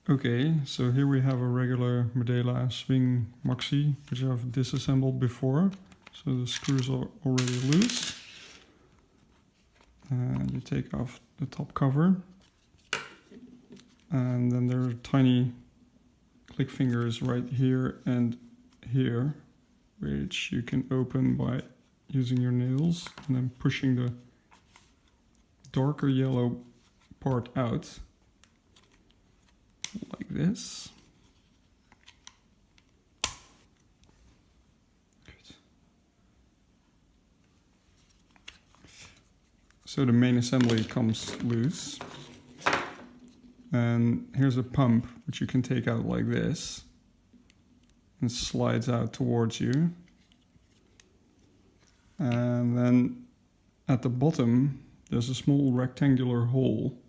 Okay, so here we have a regular Medela Swing Maxi, which I've disassembled before. So the screws are already loose. And you take off the top cover. And then there are tiny click fingers right here and here, which you can open by using your nails and then pushing the darker yellow part out. Like this. Good. So the main assembly comes loose. And here's a pump which you can take out like this. And slides out towards you. And then at the bottom there's a small rectangular hole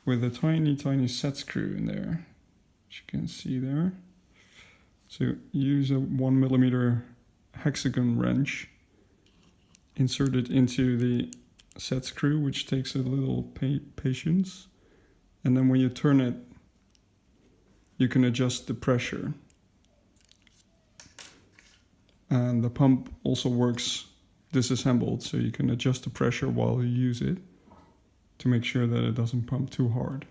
with a tiny set screw in there, which you can see there. So use a 1mm hexagon wrench, insert it into the set screw, which takes a little patience. And then when you turn it, you can adjust the pressure. And the pump also works disassembled, so you can adjust the pressure while you use it, to make sure that it doesn't pump too hard.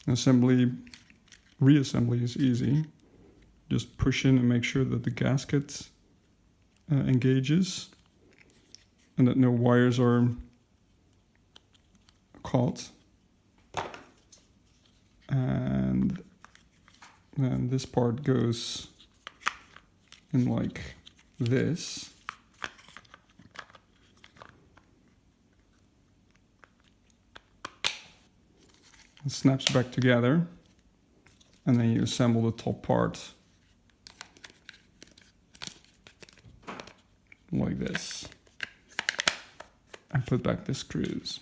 Reassembly is easy. Just push in and make sure that the gasket engages and that no wires are caught. And then this part goes in like this. It snaps back together, and then you assemble the top part like this and put back the screws.